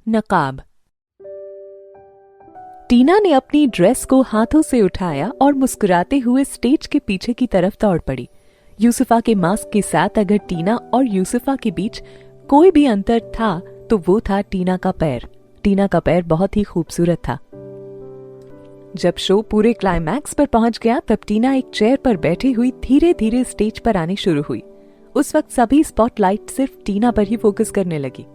नकाब। टीना ने अपनी ड्रेस को हाथों से उठाया और मुस्कुराते हुए स्टेज के पीछे की तरफ दौड़ पड़ी। यूसुफा के मास्क के साथ अगर टीना और यूसुफा के बीच कोई भी अंतर था तो वो था टीना का पैर। टीना का पैर बहुत ही खूबसूरत था। जब शो पूरे क्लाइमैक्स पर पहुंच गया तब टीना एक चेयर पर बैठी हुई धीरे धीरे स्टेज पर आनी शुरू हुई। उस वक्त सभी स्पॉटलाइट सिर्फ टीना पर ही फोकस करने लगी,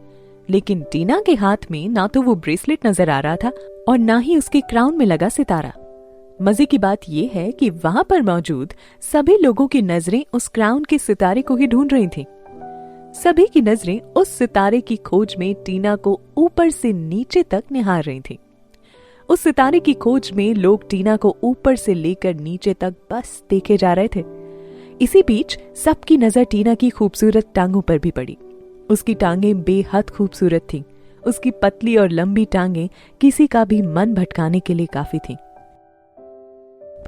लेकिन टीना के हाथ में ना तो वो ब्रेसलेट नजर आ रहा था और ना ही उसके क्राउन में लगा सितारा। मजे की बात यह है कि वहां पर मौजूद सभी लोगों की नजरें उस क्राउन के सितारे को ही ढूंढ रही थीं। सभी की नजरें उस सितारे की खोज में टीना को ऊपर से नीचे तक निहार रही थीं। उस सितारे की खोज में लोग टीना को ऊपर से लेकर नीचे तक बस देखे जा रहे थे। इसी बीच सबकी नजर टीना की खूबसूरत टांगों पर भी पड़ी। उसकी टांगें बेहद खूबसूरत थीं। उसकी पतली और लंबी टांगें किसी का भी मन भटकाने के लिए काफी थीं।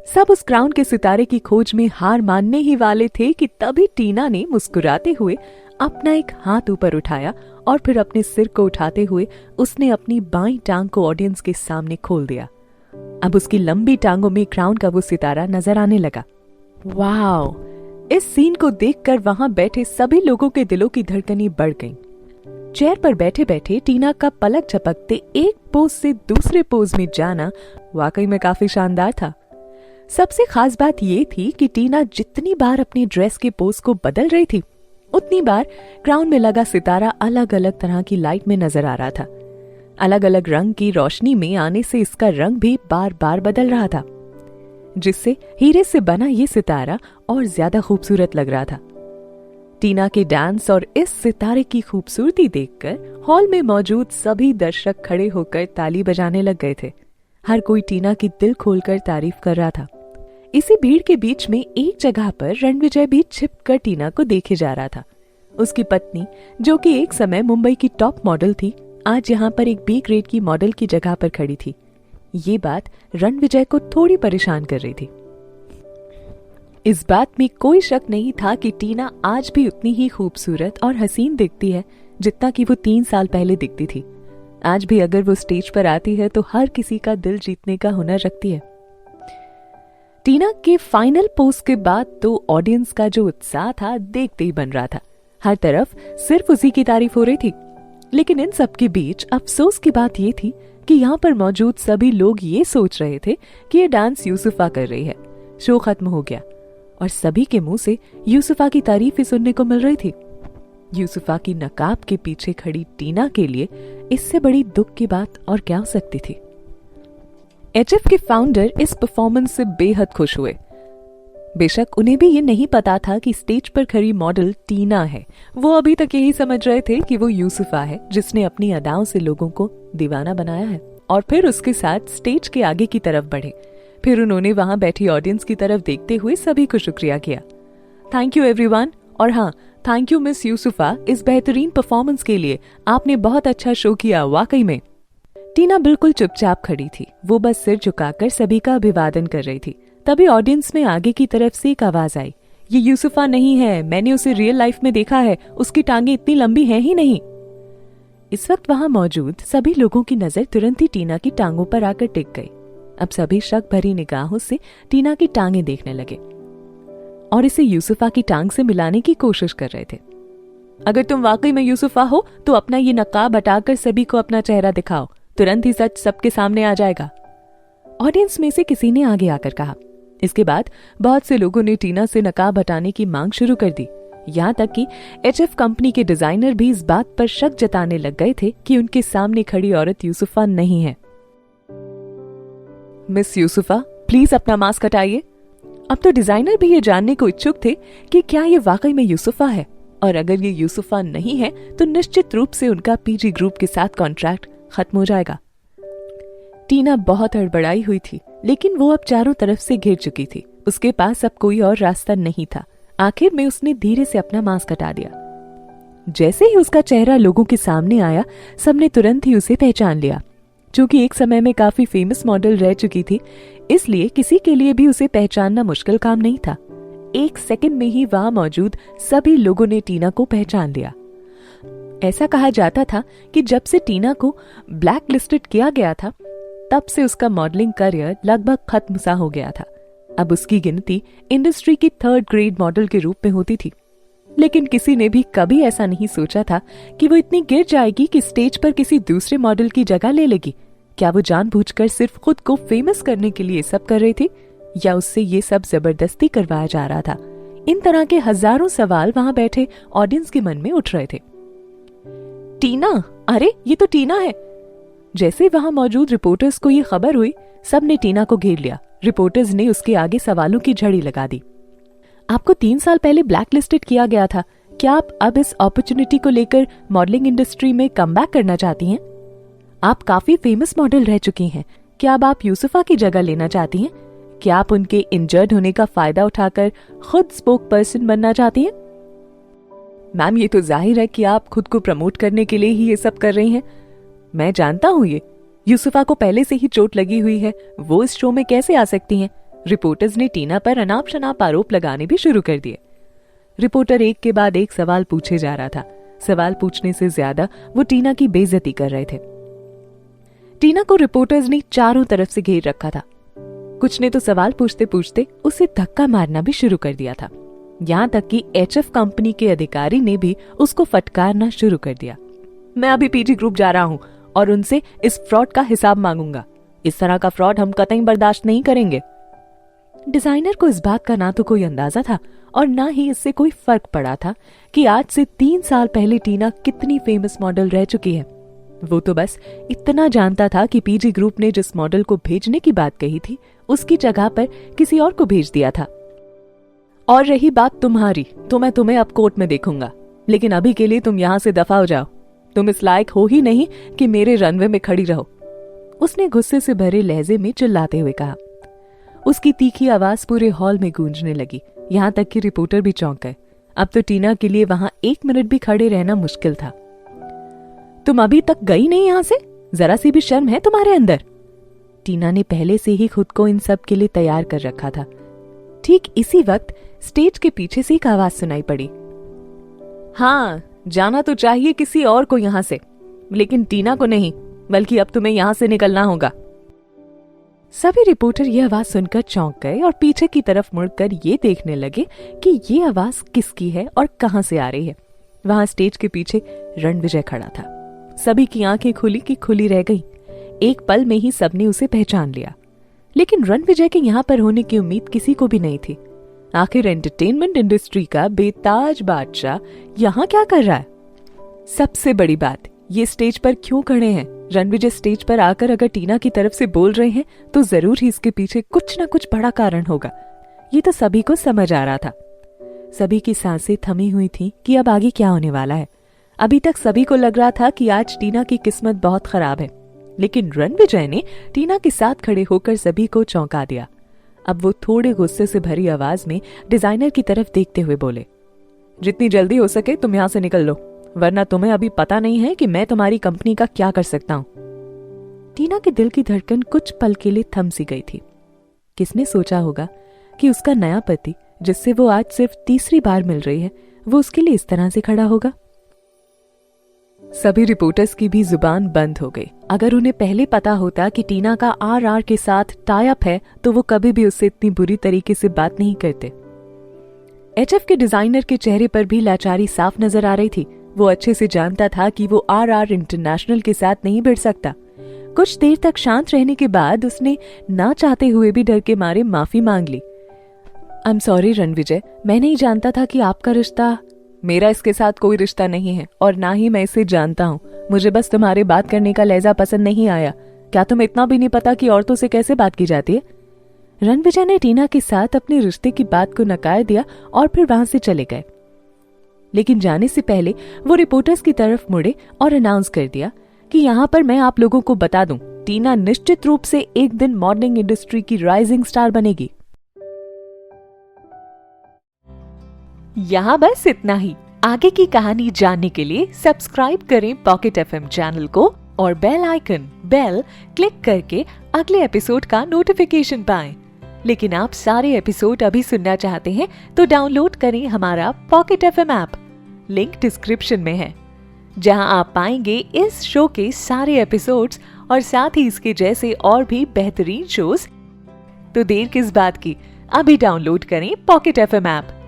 सब उस क्राउन के सितारे की खोज में हार मानने ही वाले थे कि तभी टीना ने मुस्कुराते हुए अपना एक हाथ ऊपर उठाया और फिर अपने सिर को उठाते हुए उसने अपनी बाईं टांग को ऑडियंस के सामने खोल दिया। अब उसकी लंबी टांगों में क्राउन का वो सितारा नजर आने लगा। वाओ! इस सीन को देखकर वहां बैठे सभी लोगों के दिलों की धड़कनें बढ़ गईं। चेयर पर बैठे बैठे टीना का पलक झपकते एक पोज से दूसरे पोज में जाना वाकई में काफी शानदार था। सबसे खास बात यह थी कि टीना जितनी बार अपनी ड्रेस के पोज को बदल रही थी उतनी बार क्राउन में लगा सितारा अलग अलग तरह की लाइट में नजर आ रहा था। अलग अलग रंग की रोशनी में आने से इसका रंग भी बार बार बदल रहा था, जिससे हीरे से बना ये सितारा और ज्यादा खूबसूरत लग रहा था। टीना के डांस और इस सितारे की खूबसूरती देखकर हॉल में मौजूद सभी दर्शक खड़े होकर ताली बजाने लग गए थे। हर कोई टीना की दिल खोलकर तारीफ कर रहा था। इसी भीड़ के बीच में एक जगह पर रणविजय भी छिपकर टीना को देखे जा रहा था। उसकी पत्नी, जो कि एक समय मुंबई की टॉप मॉडल थी, आज यहाँ पर एक बी ग्रेड की मॉडल की जगह पर खड़ी थी। ये बात रणविजय को थोड़ी परेशान कर रही थी। इस बात में कोई शक नहीं था कि टीना आज भी उतनी ही खूबसूरत और हसीन दिखती है जितना कि वो 3 साल पहले दिखती थी। आज भी अगर वो स्टेज पर आती है तो हर किसी का दिल जीतने का हुनर रखती है। टीना के फाइनल पोज के बाद तो ऑडियंस का जो उत्साह था देखते ही बन रहा था। हर तरफ सिर्फ उसी की तारीफ हो रही थी। लेकिन इन सब के बीच अफसोस की बात ये थी कि यहाँ पर मौजूद सभी लोग ये सोच रहे थे कि ये डांस यूसुफा कर रही है। शो खत्म हो गया और सभी के मुंह से यूसुफा की तारीफ ही सुनने को मिल रही थी। यूसुफा की नकाब के पीछे खड़ी टीना के लिए इससे बड़ी दुख की बात और क्या हो सकती थी। एचएफ के फाउंडर इस परफॉर्मेंस से बेहद खुश हुए। बेशक उन्हें भी ये नहीं पता था कि स्टेज पर खड़ी मॉडल टीना है। वो अभी तक यही समझ रहे थे कि वो यूसुफा है जिसने अपनी अदाओं से लोगों को दीवाना बनाया है। और फिर उसके साथ स्टेज के आगे की तरफ बढ़े। फिर उन्होंने वहां बैठी ऑडियंस की तरफ देखते हुए सभी को शुक्रिया किया। थैंक यू एवरीवन, और हाँ, थैंक यू मिस यूसुफा इस बेहतरीन परफॉर्मेंस के लिए। आपने बहुत अच्छा शो किया वाकई में। टीना बिल्कुल चुपचाप खड़ी थी। वो बस सिर झुकाकर सभी का अभिवादन कर रही थी। तभी ऑडियंस में आगे की तरफ से एक आवाज आई, ये यूसुफा नहीं है, मैंने उसे रियल लाइफ में देखा है, उसकी टांगे इतनी लंबी हैं ही नहीं। इस वक्त वहां मौजूद सभी लोगों की नजर तुरंत ही टीना की टांगों पर आकर टिक गई। अब सभी शक भरी निगाहों से टीना की टांगे देखने लगे और इसे यूसुफा की टांग से मिलाने की कोशिश कर रहे थे। अगर तुम वाकई में यूसुफा हो तो अपना ये नकाब हटाकर सभी को अपना चेहरा दिखाओ, तुरंत ही सच सबके सामने आ जाएगा। ऑडियंस में से किसी ने आगे आकर कहा। इसके बाद बहुत से लोगों ने टीना से नकाब हटाने की मांग शुरू कर दी। यहाँ तक कि एचएफ कंपनी के डिजाइनर भी इस बात पर शक जताने लग गए थे कि उनके सामने खड़ी औरत यूसुफा नहीं है। मिस यूसुफा, प्लीज अपना मास्क हटाइए। अब तो डिजाइनर भी ये जानने को इच्छुक थे कि क्या ये वाकई में यूसुफा है, और अगर ये यूसुफा नहीं है तो निश्चित रूप से उनका पीजी ग्रुप के साथ कॉन्ट्रैक्ट खत्म हो जाएगा। टीना बहुत हड़बड़ाई हुई थी, लेकिन वो अब चारों तरफ से घिर चुकी थी। उसके पास अब कोई और रास्ता नहीं था। आखिर में उसने धीरे से अपना मास्क हटा दिया। जैसे ही उसका चेहरा लोगों के सामने आया, सबने तुरंत ही उसे पहचान लिया। चूंकि एक समय में काफी फेमस मॉडल रह चुकी थी, इसलिए किसी के लिए भी उसे पहचानना मुश्किल काम नहीं था। 1 सेकंड में ही वहां मौजूद सभी लोगों ने टीना को पहचान लिया। ऐसा कहा जाता था कि जब से टीना को ब्लैक लिस्टेड किया गया था तब से उसका मॉडलिंग करियर लगभग खत्म सा हो गया था। अब उसकी गिनती इंडस्ट्री की 3rd ग्रेड मॉडल के रूप में होती थी। लेकिन किसी ने भी कभी ऐसा नहीं सोचा था कि वो इतनी गिर जाएगी कि स्टेज पर किसी दूसरे मॉडल की जगह ले लेगी। क्या वो जानबूझकर सिर्फ खुद को फेमस करने के लिए सब कर रही थी या उससे ये सब जबरदस्ती करवाया जा रहा था? इन तरह के हजारों सवाल वहां बैठे ऑडियंस के मन में उठ रहे थे। टीना, अरे ये तो टीना है। जैसे वहां मौजूद रिपोर्टर्स को ये खबर हुई, सब ने टीना को घेर लिया। रिपोर्टर्स ने उसके आगे सवालों की झड़ी लगा दी। आपको 3 साल पहले ब्लैक लिस्टेड किया गया था। क्या आप अब इस अपॉर्चुनिटी को लेकर मॉडलिंग इंडस्ट्री में कमबैक करना चाहती हैं? आप काफी फेमस मॉडल रह चुकी हैं। क्या अब आप यूसुफा की जगह लेना चाहती हैं? क्या आप उनके इंजर्ड होने का फायदा उठाकर खुद स्पोक पर्सन बनना चाहती हैं? मैम, ये तो जाहिर है कि आप खुद को प्रमोट करने के लिए ही ये सब कर रही हैं। मैं जानता हूँ ये यूसुफा को पहले से ही चोट लगी हुई है, वो इस शो में कैसे आ सकती हैं? रिपोर्टर्स ने टीना पर अनाप शनाप आरोप लगाने भी शुरू कर दिए। रिपोर्टर एक के बाद एक सवाल पूछे जा रहा था। सवाल पूछने से ज्यादा वो टीना की बेइज्जती कर रहे थे। टीना को रिपोर्टर्स ने चारों तरफ से घेर रखा था। कुछ ने तो सवाल पूछते पूछते उसे धक्का मारना भी शुरू कर दिया था। यहाँ तक कि HF कंपनी के अधिकारी ने भी उसको फटकारना शुरू कर दिया। मैं अभी पीजी ग्रुप जा रहा हूँ और उनसे इस फ्रॉड का हिसाब मांगूंगा। इस तरह का फ्रॉड हम कतई बर्दाश्त नहीं करेंगे। डिजाइनर को इस बात का ना तो कोई अंदाजा था और ना ही इससे कोई फर्क पड़ा था कि आज से 3 साल पहले टीना कितनी फेमस मॉडल रह चुकी है। वो तो बस इतना जानता था कि पीजी ग्रुप ने जिस मॉडल को भेजने की बात कही थी उसकी जगह पर किसी और को भेज दिया था। और रही बात तुम्हारी, तो मैं तुम्हें अब कोर्ट में देखूंगा, लेकिन अभी के लिए तुम यहाँ से दफा हो जाओ। तुम इस लायक हो ही नहीं कि मेरे रनवे में खड़ी रहो, उसने गुस्से से भरे लहजे में चिल्लाते हुए कहा। उसकी तीखी आवाज पूरे हॉल में गूंजने लगी, यहाँ तक कि रिपोर्टर भी चौंक गए। अब तो टीना के लिए वहां 1 मिनट भी खड़े रहना मुश्किल था। तुम अभी तक गई नहीं यहां से? जरा सी भी शर्म है तुम्हारे अंदर? टीना ने पहले से ही खुद को इन सब के लिए तैयार कर रखा था। ठीक इसी वक्त स्टेज के पीछे से एक आवाज सुनाई पड़ी। हाँ, जाना तो चाहिए किसी और को यहां से, लेकिन टीना को नहीं, बल्कि अब तुम्हें यहां से निकलना होगा। सभी रिपोर्टर ये आवाज सुनकर चौंक गए और पीछे की तरफ मुड़कर ये देखने लगे कि ये आवाज किसकी है और कहां से आ रही है। वहां स्टेज के पीछे रणविजय खड़ा था। सभी की आंखें खुली की खुली रह गईं। एक पल में ही सबने उसे पहचान लिया, लेकिन रणविजय के यहाँ पर होने की उम्मीद किसी को भी नहीं थी। आखिर एंटरटेनमेंट इंडस्ट्री का बेताज बादशाह यहाँ क्या कर रहा है? सबसे बड़ी बात, ये स्टेज पर क्यों खड़े हैं? रणविजय स्टेज पर आकर अगर टीना की तरफ से बोल रहे हैं तो जरूर ही इसके पीछे कुछ ना कुछ बड़ा कारण होगा। ये तो सभी को समझ आ रहा था। सभी की सांसें थमी हुई थी कि अब आगे क्या होने वाला है। अभी तक सभी को लग रहा था कि आज टीना की किस्मत बहुत खराब है, लेकिन रणविजय ने टीना के साथ खड़े होकर सभी को चौंका दिया। अब वो थोड़े गुस्से से भरी आवाज में डिजाइनर की तरफ देखते हुए बोले, जितनी जल्दी हो सके तुम यहाँ से निकल लो, वरना तुम्हें अभी पता नहीं है कि मैं तुम्हारी कंपनी का क्या कर सकता हूँ। टीना के दिल की धड़कन कुछ पल के लिए थम सी गई थी। किसने सोचा होगा कि उसका नया पति, जिससे वो आज सिर्फ तीसरी बार मिल रही है, वो उसके लिए इस तरह से खड़ा होगा। सभी रिपोर्टर्स की भी जुबान बंद हो गई। अगर उन्हें पहले पता होता कि टीना का RR के साथ टाई अप है तो वो कभी भी उससे इतनी बुरी तरीके से बात नहीं करते। HF के डिजाइनर के चेहरे पर भी लाचारी साफ नजर आ रही थी। वो अच्छे से जानता था कि वो RR इंटरनेशनल के साथ नहीं भिड़ सकता। कुछ देर तक शांत रहने के बाद उसने ना चाहते हुए भी डर के मारे माफी मांग ली। आई एम सॉरी रणविजय, मैं नहीं जानता था कि आपका रिश्ता। मेरा इसके साथ कोई रिश्ता नहीं है और ना ही मैं इसे जानता हूँ। मुझे बस तुम्हारे बात करने का लहजा पसंद नहीं आया। क्या तुम्हें इतना भी नहीं पता कि औरतों से कैसे बात की जाती है? रणविजय ने टीना के साथ अपने रिश्ते की बात को नकार दिया और फिर वहां से चले गए। लेकिन जाने से पहले वो रिपोर्टर्स की तरफ मुड़े और अनाउंस कर दिया कि यहाँ पर मैं आप लोगों को बता दूं, टीना निश्चित रूप से एक दिन मॉडलिंग इंडस्ट्री की राइजिंग स्टार बनेगी। यहाँ बस इतना ही। आगे की कहानी जानने के लिए सब्सक्राइब करें पॉकेट FM चैनल को और बेल आइकन क्लिक करके अगले एपिसोड का नोटिफिकेशन पाएं। लेकिन आप सारे एपिसोड अभी सुनना चाहते हैं तो डाउनलोड करें हमारा pocket FM app. Link description में है। जहां आप पाएंगे इस शो के सारे एपिसोड्स और साथ ही इसके जैसे और भी बेहतरीन शोज। तो देर किस बात की, अभी डाउनलोड करें पॉकेट FM ऐप।